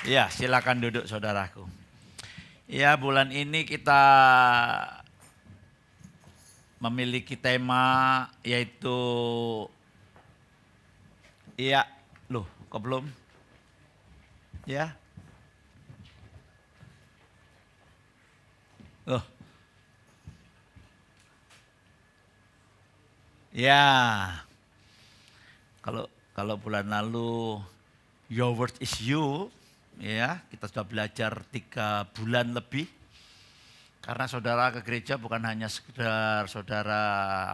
Ya, silakan duduk saudaraku. Ya, bulan ini kita memiliki tema yaitu ya, loh, kok belum? Ya. Loh. Ya. Kalau bulan lalu Your Word is You, ya, kita sudah belajar 3 bulan lebih. Karena saudara ke gereja bukan hanya sekedar saudara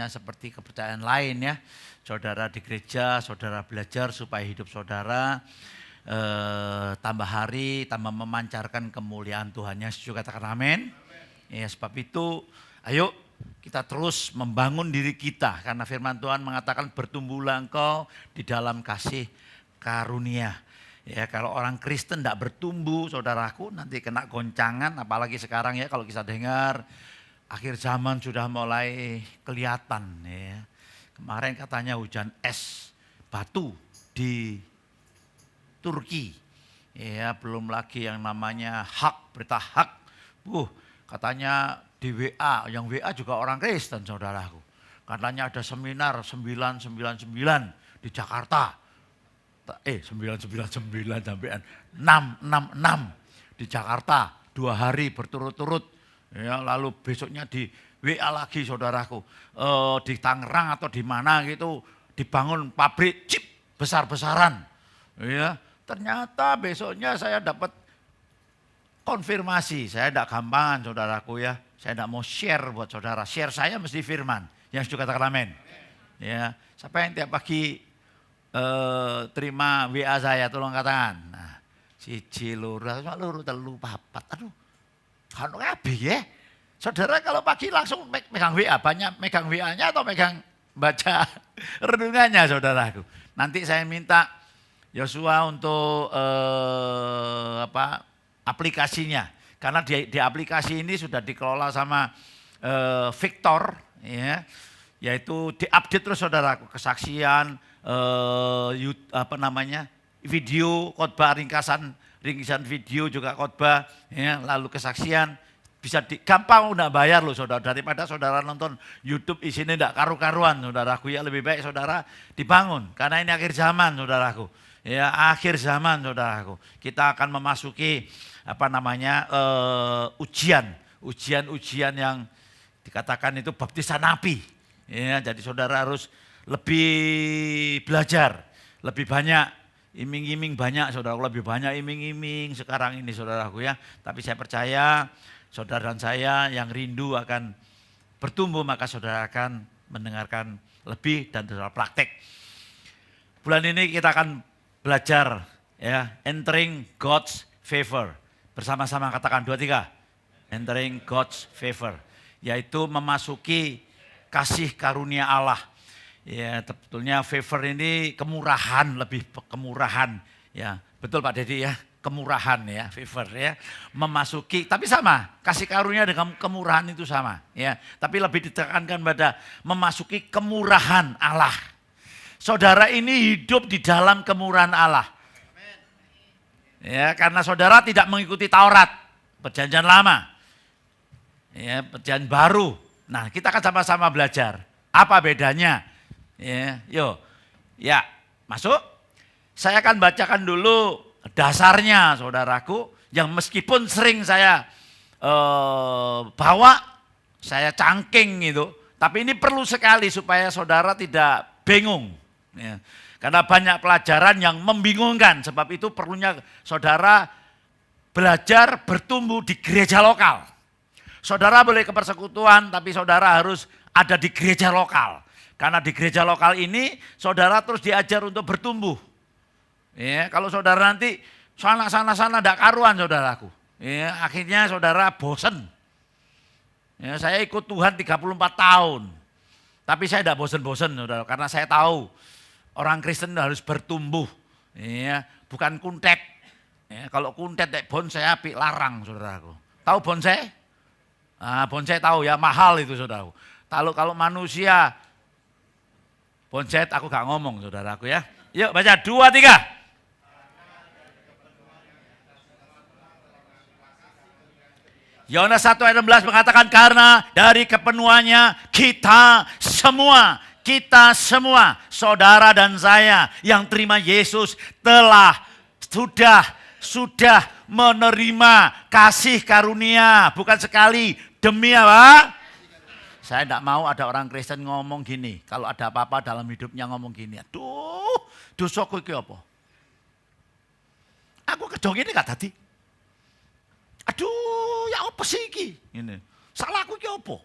seperti kepercayaan lain ya. Saudara di gereja, saudara belajar supaya hidup saudara tambah hari, tambah memancarkan kemuliaan Tuhan. Yang setuju katakan amin. Ya, sebab itu ayo kita terus membangun diri kita. Karena firman Tuhan mengatakan bertumbuhlah engkau di dalam kasih karunia. Ya, kalau orang Kristen tidak bertumbuh, saudaraku, nanti kena goncangan. Apalagi sekarang ya, kalau kita dengar akhir zaman sudah mulai kelihatan. Ya. Kemarin katanya hujan es batu di Turki. Ya, belum lagi yang namanya berita hak. Katanya di WA, yang WA juga orang Kristen, saudaraku. Katanya ada seminar 999 di Jakarta. 999 sampai 666 di Jakarta 2 hari berturut-turut. Ya, lalu besoknya di WA lagi saudaraku, di Tangerang atau di mana gitu dibangun pabrik chip besar-besaran. Ya, ternyata besoknya saya dapat konfirmasi. Saya tidak gampangan saudaraku ya. Saya tidak mau share buat saudara. Share saya mesti firman. Yang setuju katakan amin. Ya, siapa yang tiap pagi terima WA saya, tolong katakan. Nah, siji loro telu papat. Aduh, kan kabeh ya. Saudara kalau pagi langsung megang WA, banyak megang WA-nya atau megang baca renungannya saudaraku. Nanti saya minta Yosua untuk aplikasinya. Karena di aplikasi ini sudah dikelola sama Victor, ya, yaitu diupdate terus saudaraku, kesaksian, video khotbah, ringkasan video juga khotbah, ya, lalu kesaksian bisa gampang, udah bayar loh saudara, daripada saudara nonton YouTube isinya tidak karu-karuan saudaraku. Ya, lebih baik saudara dibangun karena ini akhir zaman saudaraku. Ya, akhir zaman saudaraku. Kita akan memasuki ujian yang dikatakan itu baptisan api. Ya, jadi saudara harus lebih belajar, lebih banyak iming-iming banyak saudara, lebih banyak iming-iming sekarang ini saudaraku ya. Tapi saya percaya saudara dan saya yang rindu akan bertumbuh, maka saudara akan mendengarkan lebih dan saudara praktek. Bulan ini kita akan belajar ya, entering God's favor. Bersama-sama katakan 2, 3. Entering God's favor, yaitu memasuki kasih karunia Allah. Ya, sebetulnya favor ini kemurahan, lebih kemurahan. Ya, betul Pak Dedi ya, kemurahan ya, favor ya. Memasuki, tapi sama, kasih karunia dengan kemurahan itu sama ya. Tapi lebih ditekankan pada memasuki kemurahan Allah. Saudara ini hidup di dalam kemurahan Allah. Ya, karena saudara tidak mengikuti Taurat, perjanjian lama. Ya, perjanjian baru. Nah, kita akan sama-sama belajar. Apa bedanya? Ya, yuk. Ya, masuk. Saya akan bacakan dulu dasarnya saudaraku, yang meskipun sering saya bawa, saya cangking gitu, tapi ini perlu sekali supaya saudara tidak bingung. Ya. Karena banyak pelajaran yang membingungkan, sebab itu perlunya saudara belajar bertumbuh di gereja lokal. Saudara boleh ke persekutuan, tapi saudara harus ada di gereja lokal. Karena di gereja lokal ini saudara terus diajar untuk bertumbuh. Ya, kalau saudara nanti sana tidak karuan saudaraku. Ya, akhirnya saudara bosen. Ya, saya ikut Tuhan 34 tahun. Tapi saya tidak bosen-bosen saudara, karena saya tahu orang Kristen harus bertumbuh, ya, bukan kuntet. Ya, kalau kuntet bonsai api larang saudaraku. Tahu bonsai? Nah, bonsai tahu ya, mahal itu saudaraku. Kalau manusia bonsai aku gak ngomong saudaraku ya. Yuk baca 2, 3. Yohanes 1 ayat 16 mengatakan karena dari kepenuhannya kita semua, saudara dan saya yang terima Yesus sudah menerima kasih karunia. Bukan sekali, demi apa? Saya tidak mau ada orang Kristen ngomong gini. Kalau ada apa-apa dalam hidupnya ngomong gini. Aduh, dosaku iki apa? Aku kedong ini gak tadi. Aduh, ya apa sih iki? Ini. Salahku iki apa?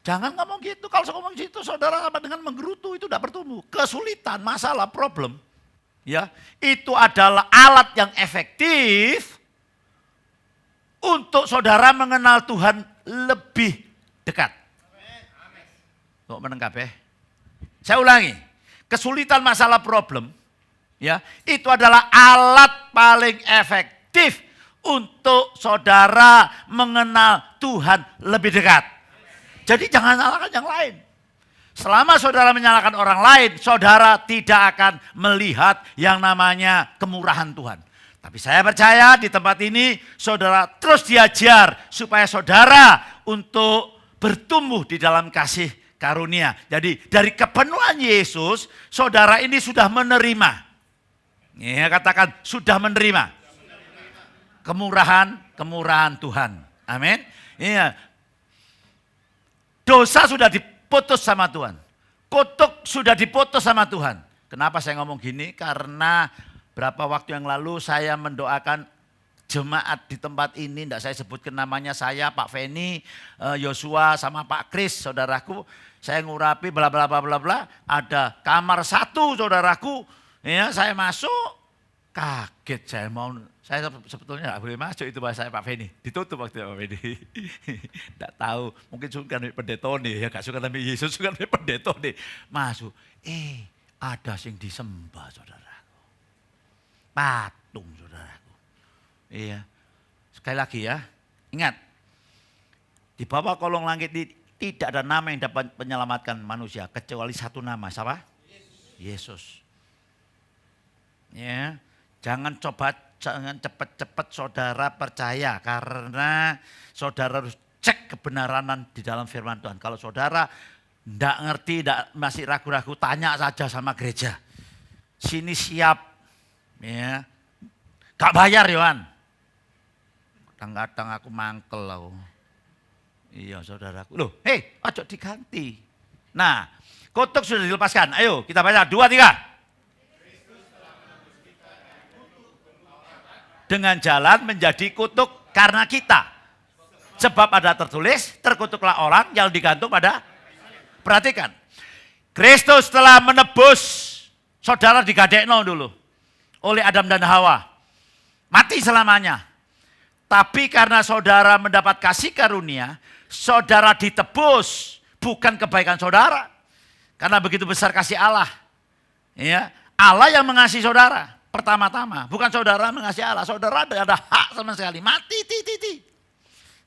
Jangan ngomong gitu. Kalau ngomong gitu, saudara sama dengan menggerutu itu tidak bertumbuh. Kesulitan, masalah, problem. Ya, itu adalah alat yang efektif untuk saudara mengenal Tuhan lebih dekat. Kok menengkap ya? Saya ulangi, kesulitan, masalah, problem, ya, itu adalah alat paling efektif untuk saudara mengenal Tuhan lebih dekat. Jadi jangan salahkan yang lain. Selama saudara menyalahkan orang lain, saudara tidak akan melihat yang namanya kemurahan Tuhan. Tapi saya percaya di tempat ini saudara terus diajar supaya saudara untuk bertumbuh di dalam kasih karunia. Jadi dari kepenuhan Yesus, saudara ini sudah menerima. Ya, katakan sudah menerima kemurahan Tuhan. Amin. Iya. Dosa sudah diputus sama Tuhan. Kutuk sudah diputus sama Tuhan. Kenapa saya ngomong gini? Karena berapa waktu yang lalu saya mendoakan jemaat di tempat ini. Tidak saya sebutkan namanya, saya, Pak Feni, Yosua sama Pak Kris, saudaraku. Saya ngurapi bla bla bla bla bla. Ada kamar satu saudaraku. Ya, saya masuk. Kaget saya sebetulnya nggak boleh masuk itu bahasa Pak Feni. Ditutup waktu Pak Feni. Tidak tahu, mungkin suka nabi pendeta nih, ya gak suka nabi Yesus, suka nabi pendeta nih. Masuk, ada yang disembah saudaraku. Patung saudaraku. Iya, sekali lagi ya, ingat. Di bawah kolong langit ini tidak ada nama yang dapat menyelamatkan manusia kecuali satu nama, siapa? Yesus. Ya. Jangan cepat-cepat saudara percaya karena saudara harus cek kebenaran di dalam firman Tuhan. Kalau saudara tidak ngerti, masih ragu-ragu, tanya saja sama gereja. Sini siap, ya, gak bayar Yohan. Kadang-kadang aku mangkel loh. Iya saudaraku, loh, ojo diganti. Nah, kutuk sudah dilepaskan. Ayo kita baca 2, 3. Dengan jalan menjadi kutuk karena kita. Sebab ada tertulis, terkutuklah orang yang digantung pada. Perhatikan. Kristus telah menebus saudara di Gadekno dulu. Oleh Adam dan Hawa. Mati selamanya. Tapi karena saudara mendapat kasih karunia, saudara ditebus. Bukan kebaikan saudara. Karena begitu besar kasih Allah. Ya, Allah yang mengasihi saudara. Pertama-tama, bukan saudara mengasihi Allah, saudara tidak ada hak sama sekali, mati,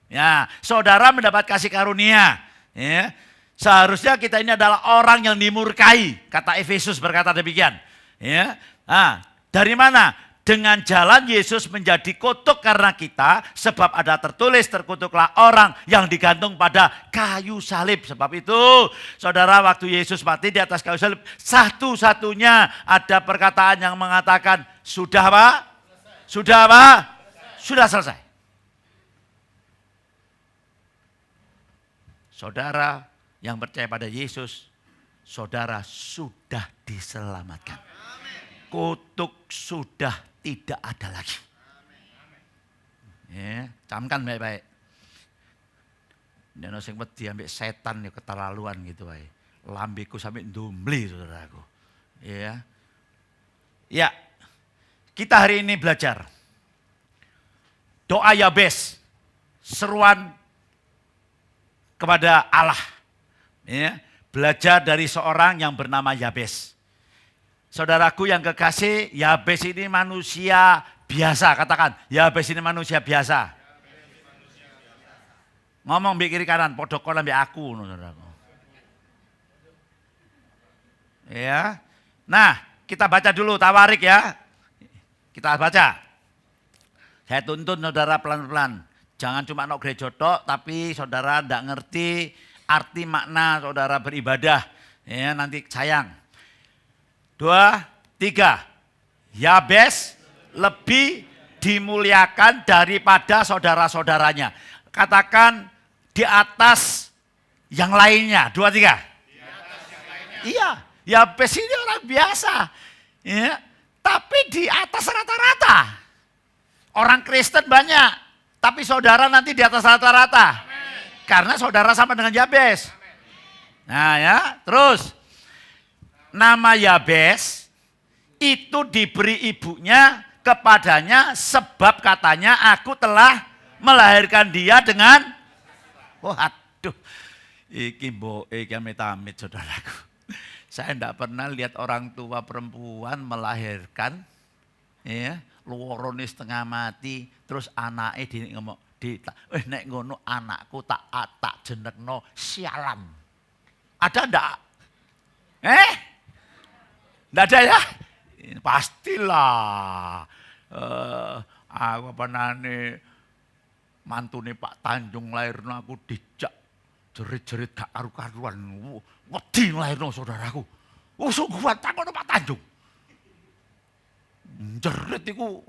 Ya, saudara mendapat kasih karunia. Ya, seharusnya kita ini adalah orang yang dimurkai, kata Efesus berkata demikian. Ya, dari mana? Dengan jalan Yesus menjadi kutuk karena kita, sebab ada tertulis terkutuklah orang yang digantung pada kayu salib. Sebab itu saudara waktu Yesus mati di atas kayu salib, satu-satunya ada perkataan yang mengatakan sudah apa? Sudah apa? Sudah selesai. Saudara yang percaya pada Yesus, saudara sudah diselamatkan. Kutuk sudah tidak ada lagi. Ya, camkan baik-baik. Nek sing wedi ambek setan ya keterlaluan gitu wae. Lambeku sampai ndumbli saudaraku. Ya. Ya. Kita hari ini belajar doa Yabes, seruan kepada Allah. Ya, belajar dari seorang yang bernama Yabes. Saudaraku yang kekasih, Yabes ini manusia biasa. Katakan, Yabes ini manusia biasa. Ngomong di kiri kanan, podokon ambil aku. Saudaraku. Ya. Nah, kita baca dulu Tawarik ya. Kita baca. Saya tuntun saudara pelan-pelan. Jangan cuma no gereja tok, tapi saudara tidak ngerti arti makna saudara beribadah. Ya, nanti sayang. 2, 3. Yabes lebih dimuliakan daripada saudara-saudaranya. Katakan di atas yang lainnya. 2, 3. Di atas yang lainnya. Iya, Yabes ini orang biasa. Ya, tapi di atas rata-rata. Orang Kristen banyak, tapi saudara nanti di atas rata-rata. Karena saudara sama dengan Yabes. Nah ya, terus. Nama Yabes itu diberi ibunya kepadanya sebab katanya aku telah melahirkan dia dengan. Waduh, iki mbok iki amit-amit saudaraku. Saya tidak pernah lihat orang tua perempuan melahirkan, ya, luorone setengah mati, terus anaknya ngomong, nek ngono anakku tak jenengno sialan. Ada ndak? Ndak ada ya? Pastilah. Aku panane mantune Pak Tanjung lairno aku dijak jerit-jerit gak karu-karuan. Wedi lairno saudaraku. Sungguh kuat takono Pak Tanjung. Jerit iku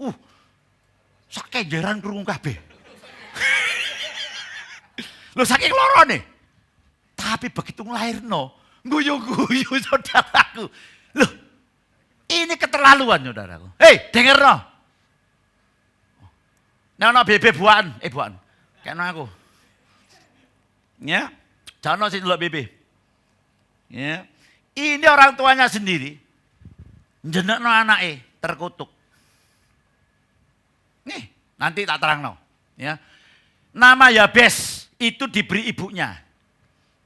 sakenjeran krungu kabeh. Lho saking lorone. Tapi begitu nglairno, guyu-guyu saudaraku. Loh, ini keterlaluan saudaraku. Hei, dengerno. Nah, bebe buan, buan. Kena aku. Ya, jangan sih dulu bebe. Ya, ini orang tuanya sendiri. Jenekno anake terkutuk. Nih, nanti tak terangno. Ya, nama Yabes itu diberi ibunya.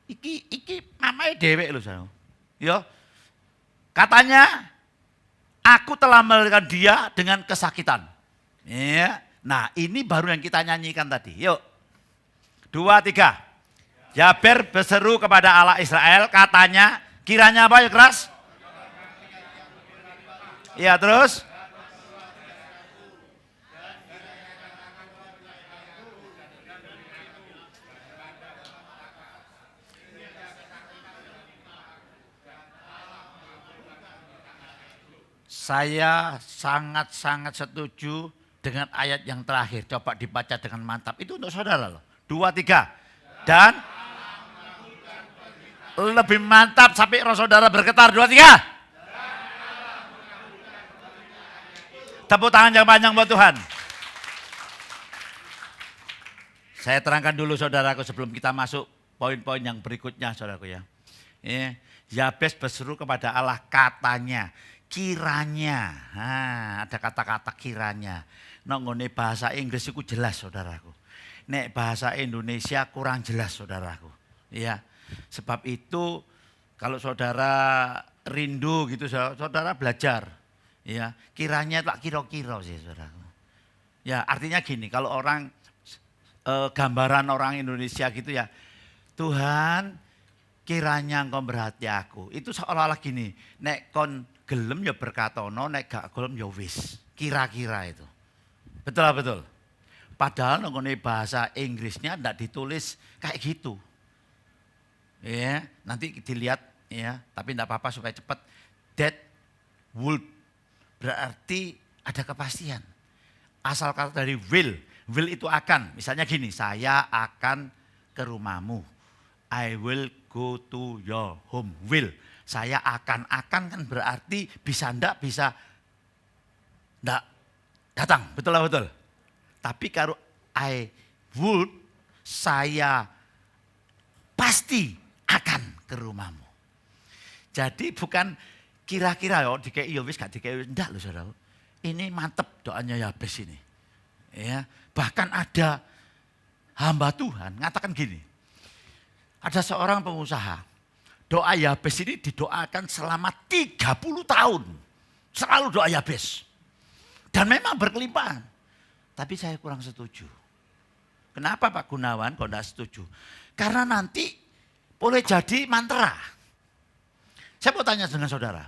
Iki namanya dewek loh saya. Ya, katanya aku telah melahirkan dia dengan kesakitan. Ya, nah ini baru yang kita nyanyikan tadi. Yuk, 2, 3. Yaber berseru kepada Allah Israel, katanya, kiranya apa ya keras? Iya terus? Saya sangat-sangat setuju dengan ayat yang terakhir. Coba dibaca dengan mantap. Itu untuk saudara loh. 2, 3. Dan lebih mantap sampai roh saudara bergetar. 2, 3. Tepuk tangan yang panjang buat Tuhan. Saya terangkan dulu saudaraku sebelum kita masuk poin-poin yang berikutnya saudaraku ya. Yabes berseru kepada Allah, katanya, kiranya. Nah, ada kata-kata kiranya. Nongone bahasa Inggris itu jelas saudaraku. Nek bahasa Indonesia kurang jelas saudaraku. Ya, sebab itu kalau saudara rindu gitu saudara belajar. Ya, kiranya tak kira-kira sih saudaraku. Ya, artinya gini, kalau orang gambaran orang Indonesia gitu ya, Tuhan kiranya engkau berhati aku. Itu seolah-olah gini, nek kon gelem ya berkatono, nek gak gelem ya wis. Kira-kira itu. Betul. Padahal nongone bahasa Inggrisnya ndak ditulis kayak gitu. Ya, nanti dilihat ya, tapi enggak apa-apa supaya cepat. That would berarti ada kepastian. Asal kata dari will itu akan. Misalnya gini, saya akan ke rumahmu. I will go to your home. Will. Saya akan kan berarti bisa ndak datang. Betul. Tapi kalau I would, saya pasti akan ke rumahmu. Jadi bukan kira-kira ya dikei ya wis gak dikei ndak loh saudara. Ini mantep doanya Yabes ini. Ya, bahkan ada hamba Tuhan ngatakan gini. Ada seorang pengusaha, doa Yabes ini didoakan selama 30 tahun. Selalu doa Yabes. Dan memang berkelimpahan. Tapi saya kurang setuju. Kenapa Pak Gunawan kok tidak setuju? Karena nanti boleh jadi mantra. Saya mau tanya dengan saudara.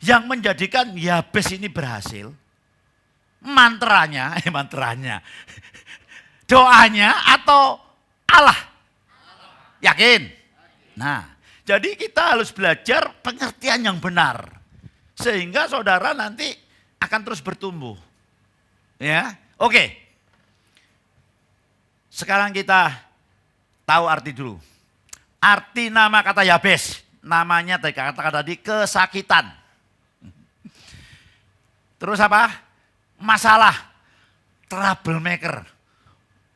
Yang menjadikan Yabes ini berhasil, mantranya. Doanya atau Allah? Yakin? Nah, jadi kita harus belajar pengertian yang benar. Sehingga saudara nanti akan terus bertumbuh. Ya, oke. Sekarang kita tahu arti dulu. Arti nama kata Yabes. Namanya tadi kata-kata tadi kesakitan. Terus apa? Masalah. Troublemaker.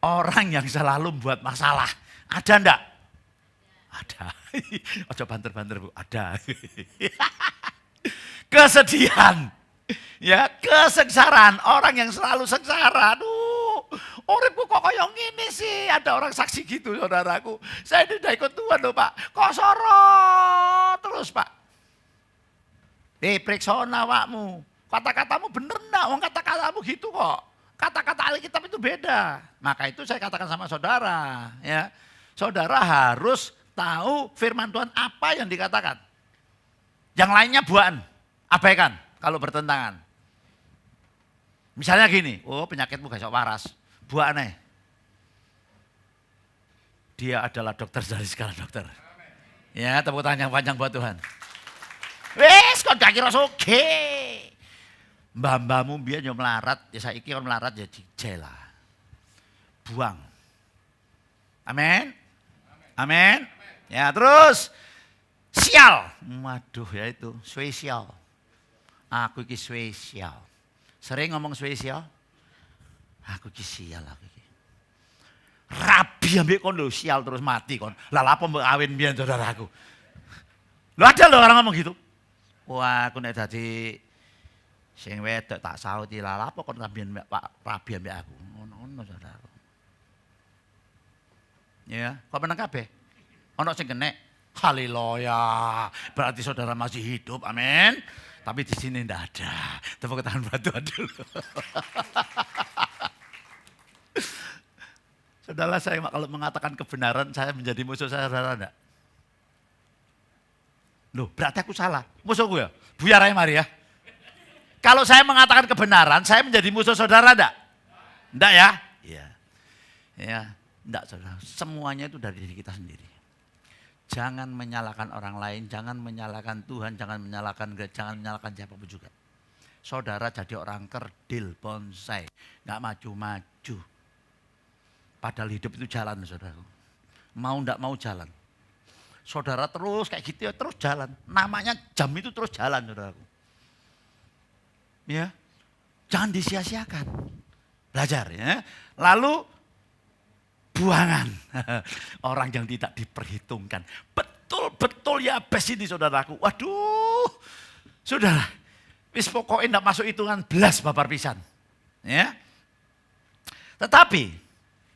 Orang yang selalu membuat masalah. Ada enggak? Ada. Ojo banter-banter Bu, ada. Kesedihan. Ya, kesengsaraan. Orang yang selalu sengsara. Aduh, uripku kok kayak gini sih. Ada orang saksi gitu saudaraku. Saya tidak ikut Tuhan loh Pak. Kok sorot terus Pak. Periksa awakmu. Kata-katamu bener enggak? Wong kata-katamu gitu kok. Kata-kata Alkitab itu beda. Maka itu saya katakan sama saudara. Ya, saudara harus tahu firman Tuhan apa yang dikatakan. Yang lainnya buaan. Abaikan kalau bertentangan. Misalnya gini, oh penyakitmu gak sok waras, buat aneh. Dia adalah dokter dari segala dokter. Ya, tepuk tangan yang panjang buat Tuhan. Wes, kok gak kira soge. Mbah-mbahmu biar yo melarat, ya saiki kon melarat ya jela. Buang. Amin. Amin. Ya, terus sial. Waduh ya itu, spesial. Aku iki spesial. Sering ngomong spesial. Aku iki sial aku iki. Rabi ambek kon lho sial terus mati kon. Lah apa mbok kawin mbiyen saudaraku. Lho ada lho orang ngomong gitu. Wah, aku nek dadi sing wedok tak sauti lah apa kon mbiyen Pak rabi ambek aku. Ngono saudaraku. Ya, kok meneng kabeh. Ono sing kenek. Haleluya. Berarti saudara masih hidup. Amin. Tapi di sini enggak ada. Tepuk tangan buat Tuhan dulu. Saudara saya kalau mengatakan kebenaran saya menjadi musuh saudara enggak? Loh berarti aku salah. Musuh gue ya? Buyar aja mari ya. Kalau saya mengatakan kebenaran saya menjadi musuh saudara enggak? Enggak ya? Iya. Ya, enggak saudara. Semuanya itu dari diri kita sendiri. Jangan menyalahkan orang lain, jangan menyalahkan Tuhan, jangan menyalahkan siapapun juga. Saudara jadi orang kerdil, bonsai, nggak maju-maju. Padahal hidup itu jalan, saudara. Mau nggak mau jalan. Saudara terus kayak gitu ya, terus jalan. Namanya jam itu terus jalan, saudaraku. Ya, jangan disia-siakan. Belajar ya. Lalu buangan. Orang yang tidak diperhitungkan. Betul-betul ya bes ini saudaraku. Waduh. Saudara. Wis pokoknya tidak masuk hitungan belas babar pisan. Ya. Tetapi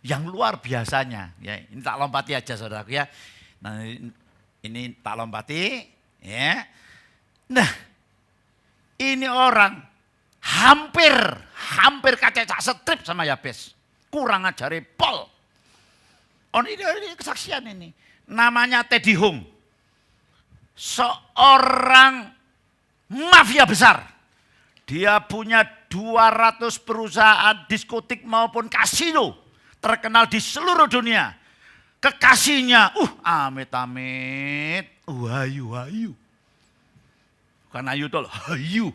yang luar biasanya. Ya, ini tak lompati aja saudaraku ya. Nah ini tak lompati. Ya. Nah. Ini orang hampir kacecak strip sama Yabes. Kurang ajari Pol. Oh ini kesaksian ini. Namanya Teddy Hung. Seorang mafia besar. Dia punya 200 perusahaan diskotik maupun kasino. Terkenal di seluruh dunia. Kekasihnya, amit-amit. Hayu. Bukan ayu tol, hayu,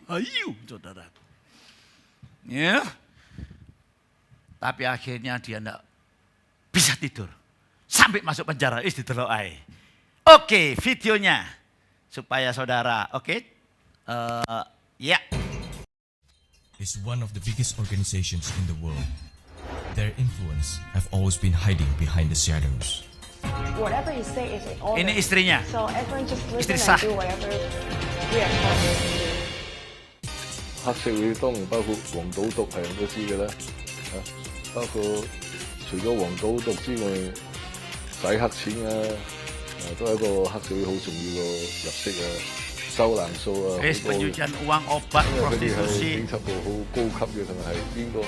saudara. Ya. Tapi akhirnya dia enggak bisa tidur. Sampai masuk penjara, didelok ae. Oke, videonya. Supaya saudara, oke. Ya. Is one of the biggest organizations in the world. Their influence have always been hiding behind the shadows. Whatever you say is in order. Ini istrinya. So everyone just listen Istri sah. and do whatever we are told. 黑社會當然包括黃賭毒係人都知嘅啦，包括除咗黃賭毒之外，洗黑錢都係一個黑社會好重要嘅入息收難數pencucian uang, obat, 因為佢哋係 prostitusi. 警察部好高級嘅，同埋係邊個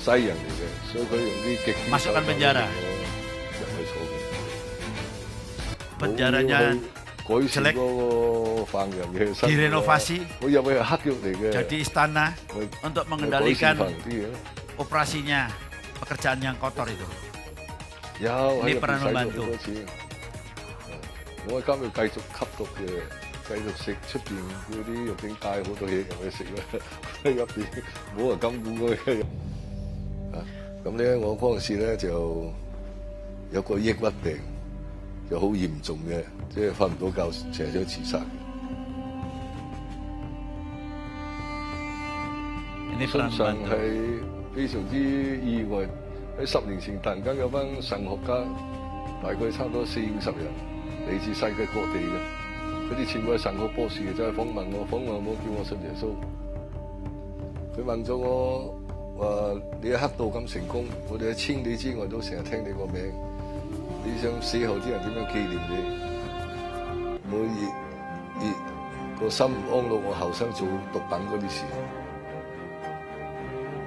西人嚟嘅，所以佢用啲極端 Masukkan penjara. 入去坐嘅。 Penjaranya 改善嗰個犯人嘅生活 direnovasi 我入去係黑獄嚟嘅， jadi istana untuk mengendalikan 改善犯人啲嘢。 operasinya. pekerjaan yang kotor itu. 有喺入邊使咗好多錢。我今日繼續吸毒嘅，繼續食出邊嗰啲入邊帶好多嘢入去食啦，喺入邊冇人禁錮佢。咁咧，我嗰陣時咧就有個抑鬱病，就好嚴重嘅，即係瞓唔到覺，成日想自殺。 Ini 信 peran 神 bantu. 係非常之意外。喺10年前，突然間有班神學家，大概差唔多40-50人，嚟自世界各地嘅，佢哋全部係神學博士嘅，就係訪問我叫我信耶穌。佢問咗我話：你喺黑道咁成功，我哋喺千里之外都成日聽你個名，你想死後啲人點樣紀念你？唔好熱個心唔安樂，我後生做毒品嗰啲事。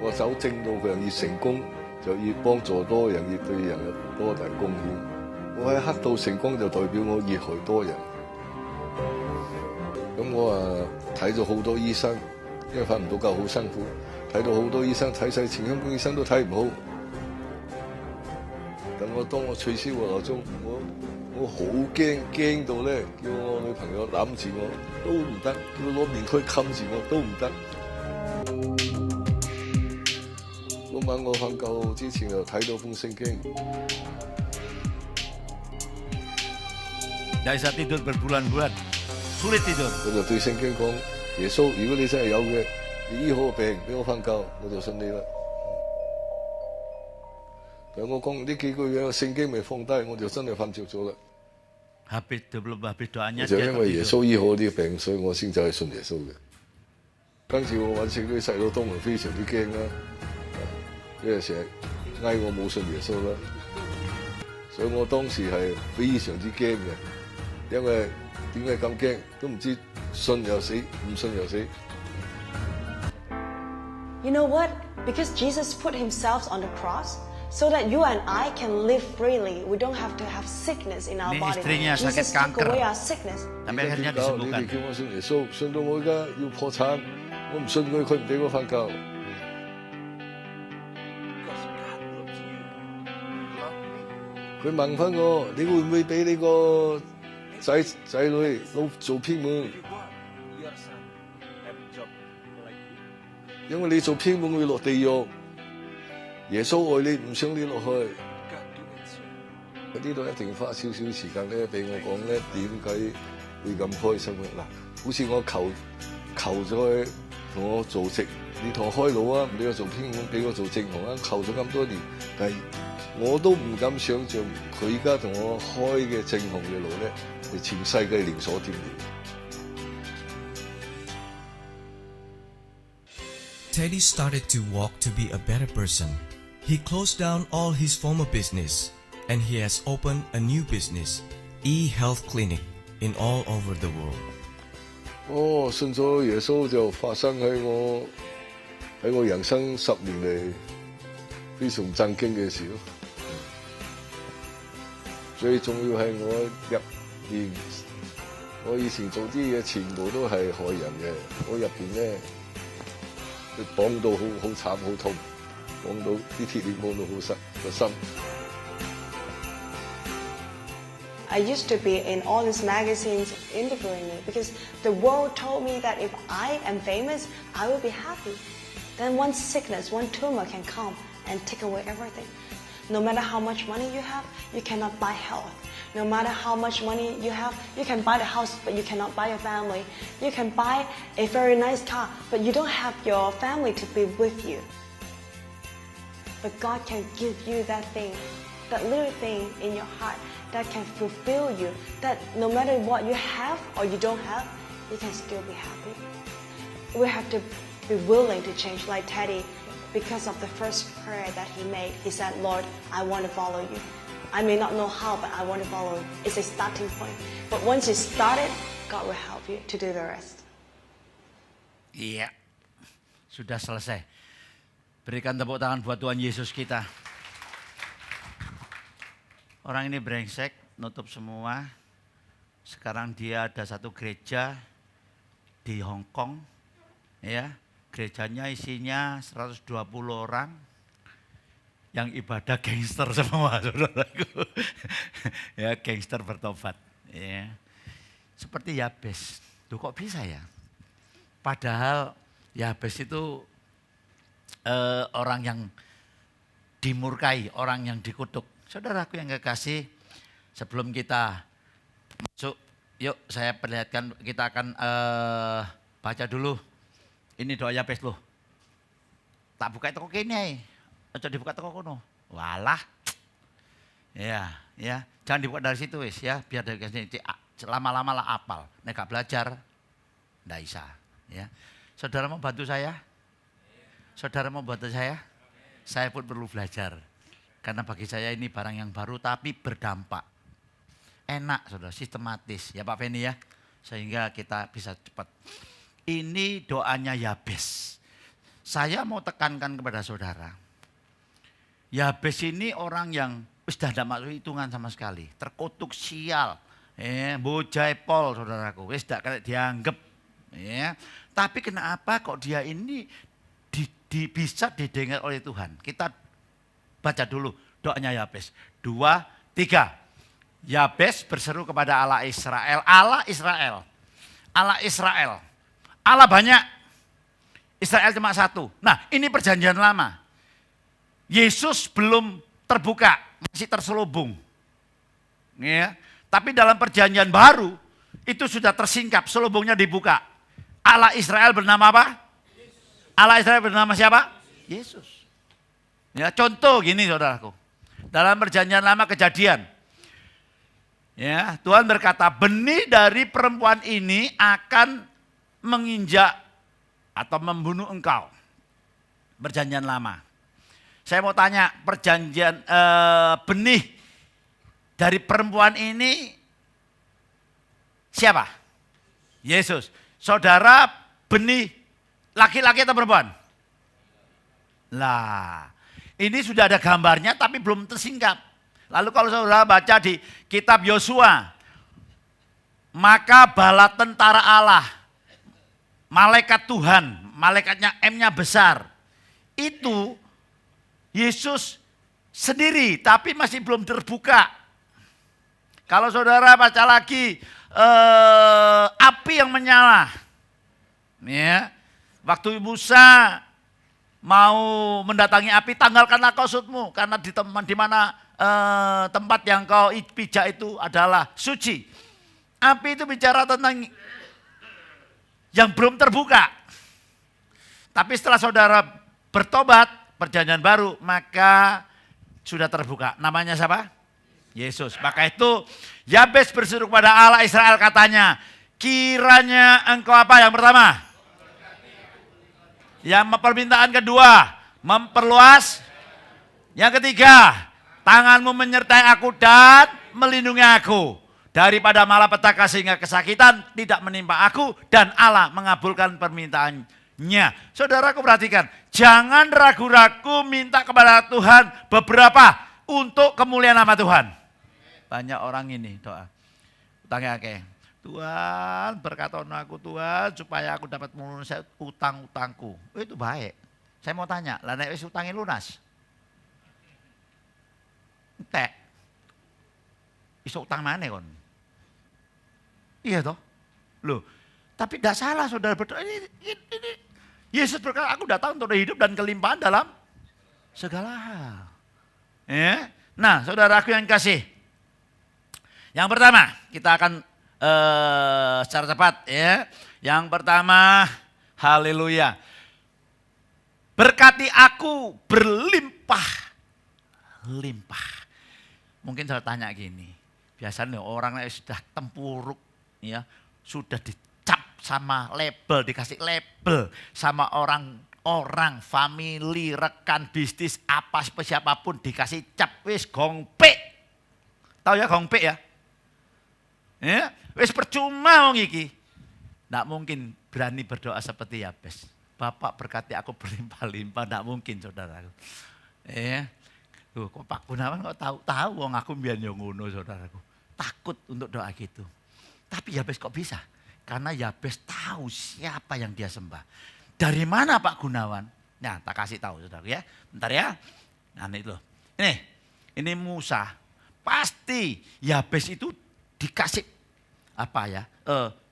我走正路嘅人越成功，就越幫助多人，越對人有多大貢獻。我喺黑道成功就代表我越害多人。咁我睇咗好多醫生，因為瞓唔到覺好辛苦，睇到好多醫生，睇晒全香港醫生都睇唔好。當我取消個鬧鐘，我好驚到咧，叫我女朋友攬住我都唔得，叫佢攞面軀冚住我都唔得。嗰晚我瞓覺之前就睇到封聖經。 Dari saat tidur berbulan-bulan, sulit tidur. 我就對聖經講：耶穌，如果你真係有嘅，你醫好個病，俾我瞓覺，我就信你啦。但我講呢幾句嘢，聖經未放低，我就真係瞓着咗啦。 Habis doanya 就 dia 因為耶 tertidur. 穌醫好我啲病，所以我先走去信耶穌嘅。跟住我揾食啲細佬東咪非常之驚啦，因為成日嗌我冇信耶穌啦，所以我當時係非常之驚嘅。 因為點解咁驚？都唔知信又死，唔信又死。 You know what? Because Jesus put himself on the cross so that you and I can live freely. We don't have to have sickness in our Ini body. istrinya sakit Jesus took kanker. away our sickness. Sampai akhirnya 你 disembuhkan. 哋叫我信耶穌，信到我而家要破產，我唔信佢，佢唔俾我瞓覺。佢問翻我：你會唔會俾你個仔女做偏門？因為你做偏門會落地獄。耶穌愛你，唔想你落去。呢度一定花少少時間咧，俾我講咧點解會咁開心嘅嗱。好似我求咗佢同我做直，你同我開路啊，唔俾我做偏門，俾我做正行啊，求咗咁多年，但係我都唔敢想像佢而家同我開嘅正行嘅路咧，係全世界連鎖店嚟。 Teddy started to walk to be a better person. He closed down all his former business, and he has opened a new business, e-health clinic, in all over the world. 信咗耶穌就發生喺我人生10年嚟非常震驚嘅事咯。最重要係我入邊，我以前做啲嘢全部都係害人嘅，我入邊咧。 綁到好慘好痛，綁到啲鐵鏈綁到好實個心。I used to be in all these magazines interviewing me because the world told me that if I am famous, I will be happy. Then one sickness, one tumor can come and take away everything. No matter how much money you have, you cannot buy health. No matter how much money you have, you can buy the house, but you cannot buy your family. You can buy a very nice car, but you don't have your family to be with you. But God can give you that thing, that little thing in your heart that can fulfill you, that no matter what you have or you don't have, you can still be happy. We have to be willing to change like Teddy because of the first prayer that he made. He said, Lord, I want to follow you. I may not know how, but I want to follow you. It's a starting point. But once you start it, God will help you to do the rest. Iya, sudah selesai. Berikan tepuk tangan buat Tuhan Yesus kita. Orang ini brengsek, nutup semua. Sekarang dia ada satu gereja di Hong Kong. Ya, gerejanya isinya 120 orang. yang ibadah gangster semua, saudaraku. Ya, gangster bertobat. Ya. Seperti Yabes. Tuh kok bisa ya? Padahal Yabes itu orang yang dimurkai, orang yang dikutuk. Saudaraku yang kekasih, sebelum kita masuk, yuk saya perlihatkan, kita akan baca dulu. Ini doa Yabes loh. Tak buka itu kok kene. Aja dibuka toko kono. Walah. Ya, ya. Jangan dibuka dari situ wis ya, biar dari sini lama-lama lah apal. Nek gak belajar ndak bisa, ya. Saudara mau bantu saya? Saudara mau bantu saya? Saya pun perlu belajar. Karena bagi saya ini barang yang baru tapi berdampak. Enak, Saudara, sistematis. Ya Pak Feni ya. Sehingga kita bisa cepat. Ini doanya Yabes. Saya mau tekankan kepada saudara. Yabes ini orang yang sudah tidak masuk hitungan sama sekali. Terkutuk sial. Bojai pol saudaraku. Sudah kayak dianggap. Ya. Tapi kenapa kok dia ini bisa didengar oleh Tuhan? Kita baca dulu doanya Yabes. 2, 3. Yabes berseru kepada Allah Israel. Allah Israel. Allah Israel. Allah banyak. Israel cuma satu. Nah ini perjanjian lama. Yesus belum terbuka, masih terselubung. Ya. Tapi dalam perjanjian baru, itu sudah tersingkap, selubungnya dibuka. Allah Israel bernama apa? Yesus. Allah Israel bernama siapa? Yesus. Ya, contoh gini saudaraku. Dalam perjanjian lama Kejadian. Ya, Tuhan berkata, benih dari perempuan ini akan menginjak atau membunuh engkau. Perjanjian lama. Saya mau tanya, perjanjian benih dari perempuan ini siapa? Yesus. Saudara benih laki-laki atau perempuan? Lah, ini sudah ada gambarnya tapi belum tersingkap. Lalu kalau saudara baca di kitab Yosua, maka bala tentara Allah, malaikat Tuhan, malaikatnya M-nya besar, itu Yesus sendiri, tapi masih belum terbuka. Kalau saudara baca lagi, api yang menyala. Ya, waktu Musa mau mendatangi api, tanggalkanlah kosutmu, karena di mana tempat yang kau pijak itu adalah suci. Api itu bicara tentang yang belum terbuka. Tapi setelah saudara bertobat, perjanjian baru, maka sudah terbuka. Namanya siapa? Yesus. Maka itu Yabes berseru kepada Allah Israel katanya, kiranya engkau apa yang pertama? Yang permintaan kedua, memperluas. Yang ketiga, tanganmu menyertai aku dan melindungi aku. Daripada malapetaka sehingga kesakitan tidak menimpa aku, dan Allah mengabulkan permintaannya. Saudaraku perhatikan, jangan ragu-ragu minta kepada Tuhan beberapa untuk kemuliaan nama Tuhan. Banyak orang ini doa. Utangnya oke. Tuhan berkata aku Tuhan supaya aku dapat melunasi utang-utangku. Itu baik. Saya mau tanya, lah nek wis utangnya lunas? Entek. Iso utang mana kon? Iya toh? Loh, tapi tidak salah saudara berdoa. Ini Yesus berkata, aku datang untuk hidup dan kelimpahan dalam segala hal. Ya? Nah, saudaraku yang kasih. Yang pertama, kita akan secara cepat ya. Yang pertama, haleluya. Berkati aku berlimpah. Limpah. Mungkin saya tanya gini. Biasanya orang yang sudah tempuruk ya, sudah dicap sama label, dikasih label sama orang, family, rekan bisnis, apa siapapun dikasih cap, wis gongpek. Tahu ya gongpek ya? Ya, wis percuma wong iki. Nggak mungkin berani berdoa seperti Yabes. Bapak berkati aku berlimpah-limpah, nggak mungkin saudaraku. Ya. Loh, kok Pak Gunawan kok tahu wong aku mbiyen yo ngono saudaraku. Takut untuk doa gitu. Tapi Yabes kok bisa? Karena Yabes tahu siapa yang dia sembah. Dari mana Pak Gunawan? Nah, tak kasih tahu saudara ya. Bentar ya. Nah ini loh. Ini Musa. Pasti Yabes itu dikasih apa ya?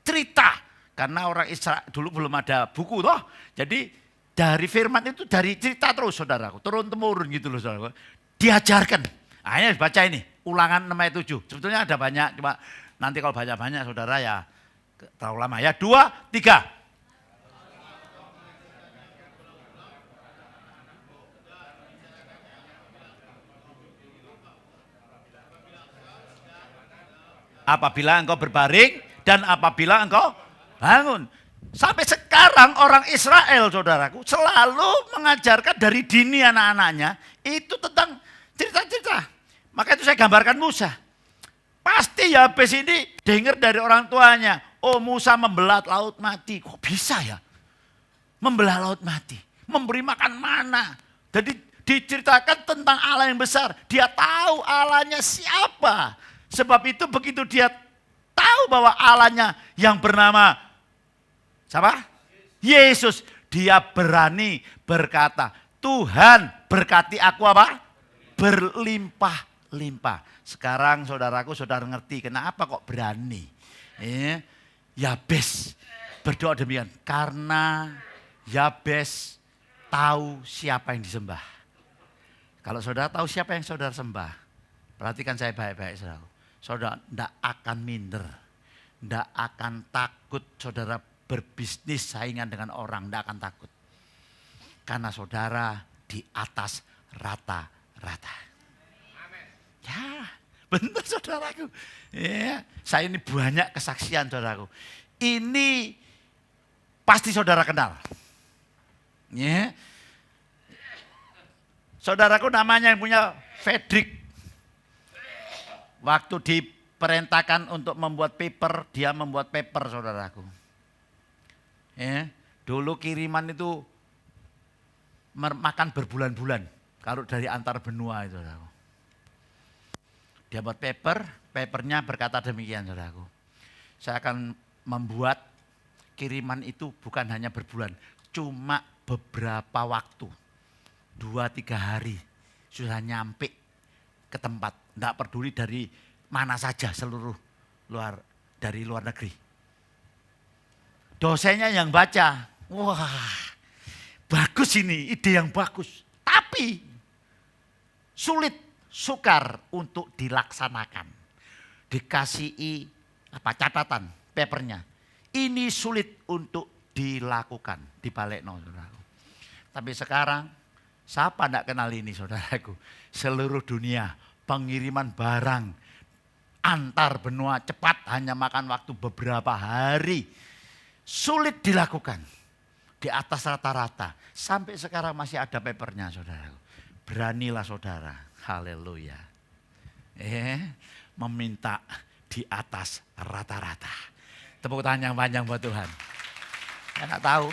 Cerita. Karena orang Israel dulu belum ada buku toh. Jadi dari firman itu dari cerita terus saudaraku. Turun-temurun gitu loh saudaraku. Diajarkan. Akhirnya baca ini. Ulangan 6 ayat 7. Sebetulnya ada banyak. Cuma nanti kalau banyak-banyak saudara ya terlalu lama ya. 2, 3. Apabila engkau berbaring dan apabila engkau bangun. Sampai sekarang orang Israel saudaraku selalu mengajarkan dari dini anak-anaknya itu tentang cerita-cerita. Maka itu saya gambarkan Musa. Pasti Yabes ini dengar dari orang tuanya. Oh Musa membelah laut mati. Kok bisa ya? Membelah laut mati. Memberi makan mana. Jadi diceritakan tentang Allah yang besar. Dia tahu Allahnya siapa. Sebab itu begitu dia tahu bahwa Allahnya yang bernama siapa? Yesus. Dia berani berkata, Tuhan berkati aku apa? Berlimpah-limpah. Sekarang saudaraku, saudara ngerti kenapa kok berani. Yabes berdoa demikian. Karena Yabes tahu siapa yang disembah. Kalau saudara tahu siapa yang saudara sembah, perhatikan saya baik-baik saudara. Saudara tidak akan minder, tidak akan takut saudara berbisnis saingan dengan orang, tidak akan takut. Karena saudara di atas rata-rata. Ya, benar saudaraku. Ya, saya ini banyak kesaksian saudaraku. Ini pasti saudara kenal. Ya. Saudaraku namanya yang punya Fredrik. Waktu diperintahkan untuk membuat paper, dia membuat paper saudaraku. Ya, dulu kiriman itu makan berbulan-bulan. Kalau dari antar benua itu saudaraku. Dia buat papernya berkata demikian saudaraku. Saya akan membuat kiriman itu bukan hanya berbulan. Cuma beberapa waktu. 2-3 hari sudah nyampe ke tempat. Tidak peduli dari mana saja seluruh dari luar negeri. Dosennya yang baca. Wah bagus ini, ide yang bagus. Tapi sulit, sukar untuk dilaksanakan. Dikasih catatan, papernya. Ini sulit untuk dilakukan, dibalik saudaraku. Tapi sekarang, siapa tidak kenal ini saudaraku? Seluruh dunia. Pengiriman barang antar benua cepat hanya makan waktu beberapa hari. Sulit dilakukan. Di atas rata-rata. Sampai sekarang masih ada papernya saudara. Beranilah saudara. Haleluya. Meminta di atas rata-rata. Tepuk tangan yang panjang buat Tuhan. Saya nggak tahu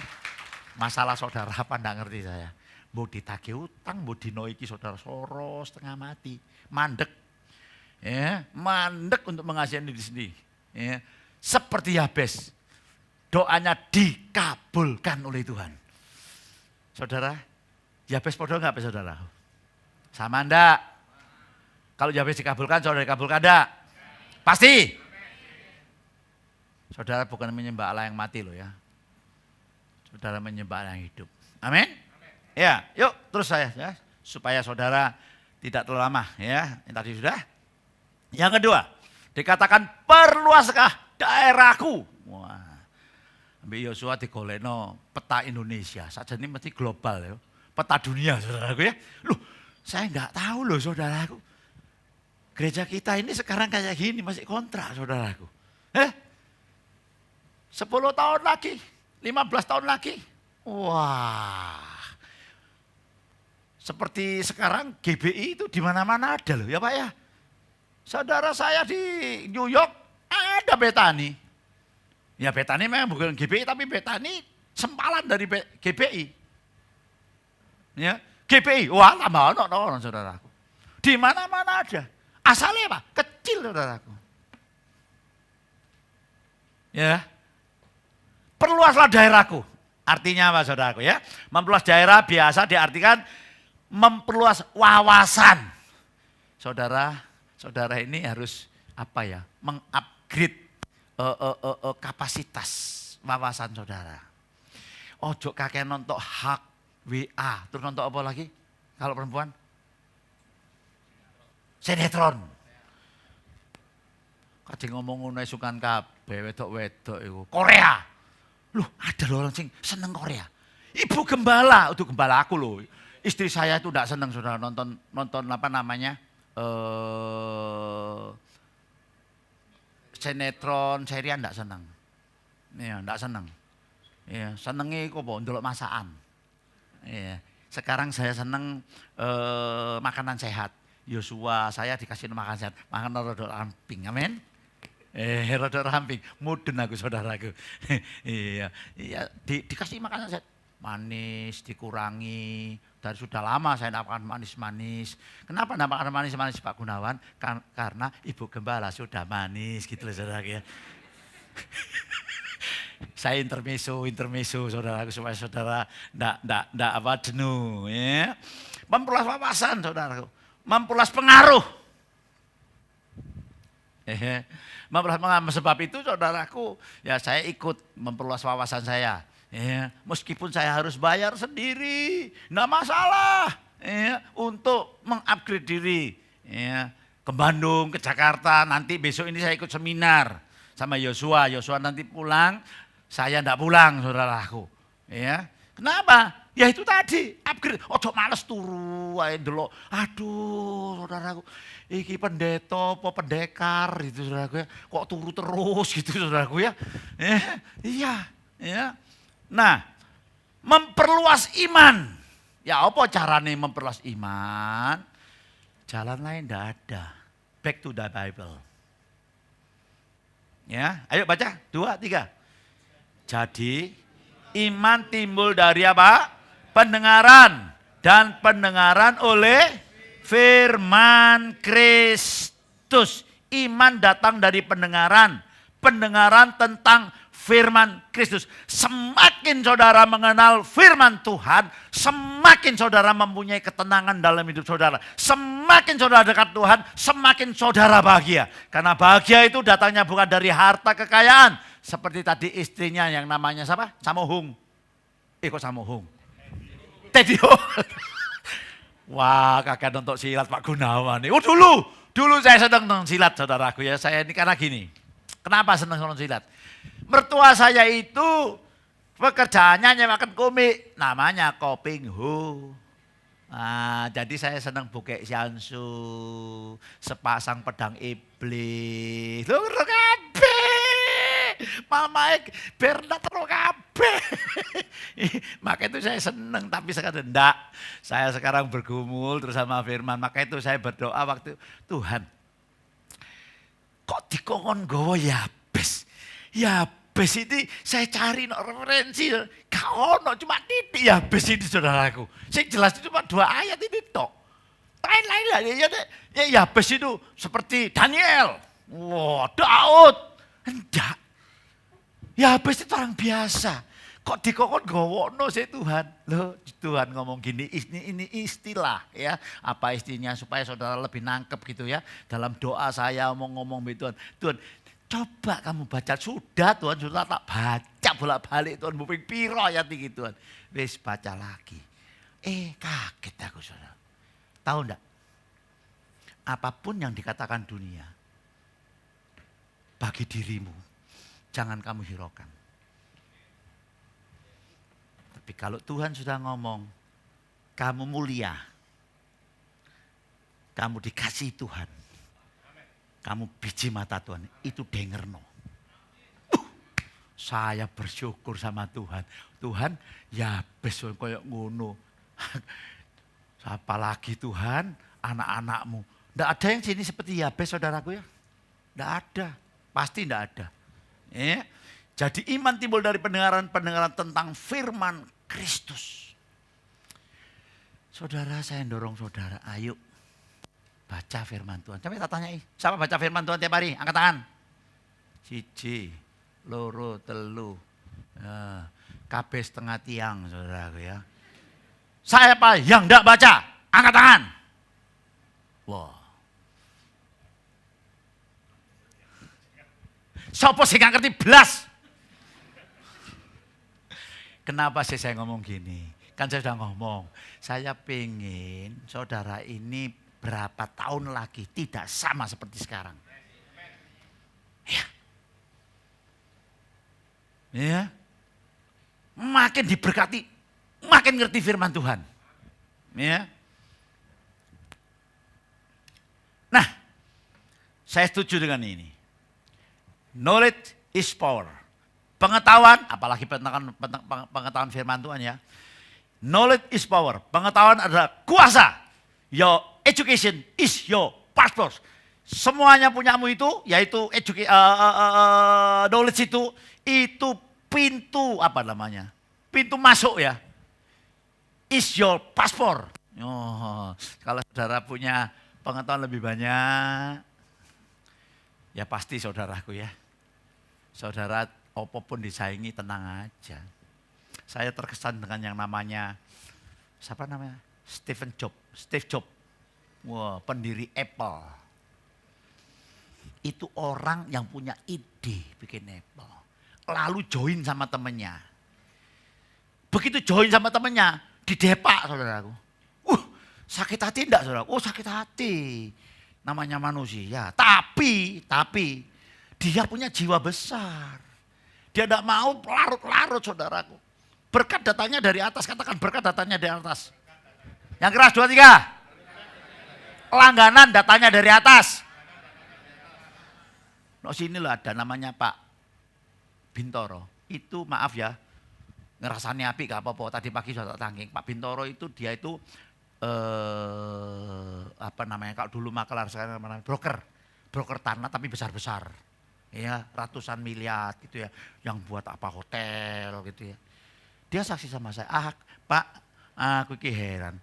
masalah saudara apa enggak ngerti saya. Mau ditagih utang, mau dinoiki saudara soros setengah mati. Mandek. Ya, mandek untuk mengasihi diri sendiri. Ya, seperti Yabes. Doanya dikabulkan oleh Tuhan. Saudara, Yabes podo enggak saudara? Sama enggak? Kalau Yabes dikabulkan, saudara dikabulkan enggak? Pasti. Saudara bukan menyembah Allah yang mati loh ya. Saudara menyembah Allah yang hidup. Amin. Ya, yuk terus saya ya, supaya saudara tidak terlalu lama ya. Yang tadi sudah. Yang kedua, dikatakan perluaskah daerahku. Wah. Ambil Yosua digolekno peta Indonesia. Saja ini mesti global ya. Peta dunia saudaraku ya. Loh, saya enggak tahu loh saudaraku. Gereja kita ini sekarang kayak gini masih kontrak saudaraku. 10 tahun lagi, 15 tahun lagi. Wah. Seperti sekarang GBI itu di mana-mana ada loh ya Pak ya. Saudara saya di New York ada Betani. Ya Betani memang bukan GBI tapi Betani sempalan dari GBI. Ya, GBI. Wah, lama orang saudaraku. Di mana-mana ada. Asalnya apa? Kecil saudaraku. Ya. Perluaslah daerahku. Artinya apa saudaraku ya? Memperluas daerah biasa diartikan memperluas wawasan. Saudara ini harus apa ya? Mengupgrade kapasitas wawasan saudara. Ojo kakek nonton hak WA, terus nonton apa lagi? Kalau perempuan? Sinetron. Kadang ngomong ngono sukan kabeh wedok-wedok iku. Korea. Loh, ada loh orang sing seneng Korea. Ibu gembala, itu gembala aku loh. Istri saya itu enggak seneng saudara nonton apa namanya? Sinetron, serian enggak seneng. Iya, enggak seneng. Iya, senenge iku apa? Ndelok masakan. Iya. Sekarang saya seneng makanan sehat. Yosua saya dikasih makan sehat, makan rodok ramping, amin. Rodok ramping, mudun aku saudaraku. Iya, dikasih makanan sehat, manis dikurangi. Dari sudah lama saya tidak makan manis-manis. Kenapa tidak makan manis-manis Pak Gunawan? Karena Ibu Gembala sudah manis gitu loh saudaraku ya. Saya intermezzo saudaraku supaya saudara tidak apa jenuh ya. Memperluas wawasan saudaraku. Memperluas pengaruh. Memperluas pengaruh. Sebab itu saudaraku, ya saya ikut memperluas wawasan saya. Ya, meskipun saya harus bayar sendiri, enggak masalah. Ya, untuk mengupgrade diri. Ya, ke Bandung, ke Jakarta, nanti besok ini saya ikut seminar sama Yosua. Yosua nanti pulang, saya enggak pulang saudaraku. Ya, kenapa? Ya itu tadi, upgrade. Ojo males turu ae ndelok. Aduh, saudaraku. Iki pendeta apa pendekar gitu saudaraku ya. Kok turu terus gitu saudaraku ya. Iya, ya. Nah, memperluas iman. Ya apa caranya memperluas iman? Jalan lain enggak ada. Back to the Bible. Ya, ayo baca 2, 3. Jadi iman timbul dari apa? Pendengaran, dan pendengaran oleh firman Kristus. Iman datang dari pendengaran tentang firman Kristus. Semakin saudara mengenal firman Tuhan, semakin saudara mempunyai ketenangan dalam hidup saudara. Semakin saudara dekat Tuhan, semakin saudara bahagia. Karena bahagia itu datangnya bukan dari harta kekayaan. Seperti tadi istrinya yang namanya siapa? Samohung. Kok Samohung? Tedio. Wah, kakak nonton silat Pak Gunawan. Oh dulu saya sedang nonton silat saudaraku ya. Saya ini karena gini. Kenapa senang nonton silat? Mertua saya itu pekerjaannya nyewakan komik. Namanya Koping Ho. Nah, jadi saya senang bukek Siansu. Sepasang pedang iblis. Loh kabeh. Mama Bernard terus kabeh. Maka itu saya senang, tapi sekarang enggak. Saya sekarang bergumul terus sama firman. Maka itu saya berdoa waktu, Tuhan, kok dikongkon gowo Yabes? Yabes ini saya cari referensi. Gak ono, cuma titik Yabes ini saudaraku. Saya jelas itu cuma 2 ayat ini tok. Lain-lain ya Yabes itu seperti Daniel. Wah, Daud. Enggak. Yabes itu orang biasa. Kok dikokon gowono sih Tuhan? Loh, Tuhan ngomong gini, ini istilah ya. Apa istinya supaya saudara lebih nangkep gitu ya. Dalam doa saya ngomong Tuhan. Tuhan, coba kamu baca. Sudah Tuhan, sudah tak baca bolak-balik Tuhan. Buping piro ya tinggi Tuhan. Wis baca lagi. Kaget aku saudara. Tahu enggak? Apapun yang dikatakan dunia bagi dirimu, jangan kamu hiraukan. Tapi kalau Tuhan sudah ngomong, kamu mulia, kamu dikasihi Tuhan, kamu biji mata Tuhan, itu dengerno. Saya bersyukur sama Tuhan. Tuhan, ya besok koyok ngono. Apalagi Tuhan, anak-anakmu. Tidak ada yang sini seperti Yabes saudaraku ya. Tidak ada, pasti tidak ada. Ya. Jadi iman timbul dari pendengaran tentang firman Kristus. Saudara, saya dorong saudara, ayo baca firman Tuhan. Coba kita tanya, siapa baca firman Tuhan tiap hari? Angkat tangan. 1, 2, 3. Kabeh setengah tiang saudaraku ya. Saya apa yang enggak baca? Angkat tangan. Wah. Sopo sing gak ngerti blas? Kenapa sih saya ngomong gini? Kan saya sudah ngomong, saya pengen saudara ini berapa tahun lagi tidak sama seperti sekarang. Ya. Ya. Makin diberkati, makin ngerti firman Tuhan. Ya. Nah, saya setuju dengan ini. Knowledge is power. Pengetahuan, apalagi pengetahuan firman Tuhan ya. Knowledge is power. Pengetahuan adalah kuasa. Your education is your passport. Semuanya punyamu itu, yaitu knowledge itu pintu apa namanya? Pintu masuk ya. Is your passport. Oh, kalau saudara punya pengetahuan lebih banyak, ya pasti saudaraku ya. Saudara apapun disaingi tenang aja. Saya terkesan dengan yang namanya, siapa namanya? Steve Jobs. Wah, pendiri Apple. Itu orang yang punya ide bikin Apple. Lalu join sama temennya. Begitu join sama temennya, didepak saudaraku. Sakit hati enggak saudara? Oh sakit hati. Namanya manusia. Tapi dia punya jiwa besar. Dia tidak mau larut-larut saudaraku. Berkat datangnya dari atas. Katakan berkat datangnya dari atas. Yang keras 2, 3. Langganan datanya dari atas. No, sini loh ada namanya Pak Bintoro. Itu maaf ya. Ngerasani api gak apa-apa. Tadi pagi sudah tangking. Pak Bintoro itu dia itu apa namanya, kalau dulu makelar, sekarang namanya broker tanah tapi besar-besar ya, ratusan miliar gitu ya, yang buat apa hotel gitu ya. Dia saksi sama saya, Pak, aku iki heran,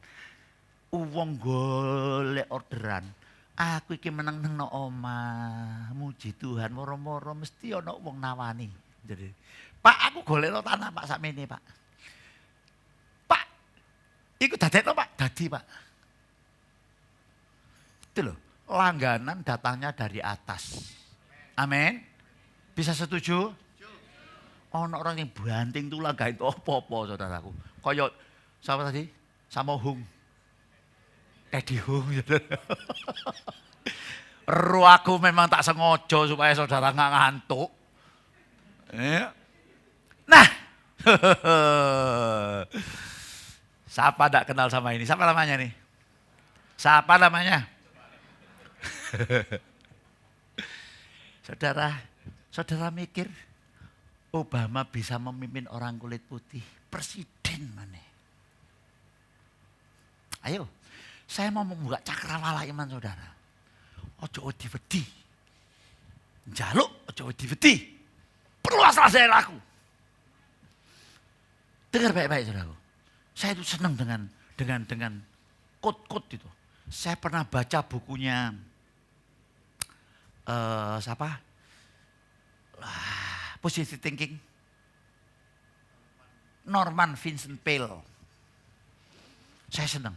uang golek orderan, aku iki menang nang omah, muji Tuhan, moro-moro mesti ono wong nawani. Jadi, Pak, aku golek tanah Pak sakmene Pak. Iku dadekno Pak, dadi Pak. Itu loh, langganan datangnya dari atas. Amin. Bisa setuju? Ono orang yang banting tulang gak itu apa-apa saudaraku. Koyok, siapa tadi? Sama Hung. Edi Hung. Aku memang tak sengaja supaya saudara gak ngantuk. Nah. Siapa tidak kenal sama ini? Siapa namanya nih? Siapa namanya? Saudara mikir Obama bisa memimpin orang kulit putih, presiden mana? Ayo, saya mau membuka cakrawala iman saudara. Ojo wedi-wedi. Njaluk ojo wedi-wedi. Perluaslah daerahku. Dengar baik-baik saudaraku. Saya itu senang dengan quote-quote itu. Saya pernah baca bukunya siapa? Positive Thinking. Norman Vincent Peale. Saya senang.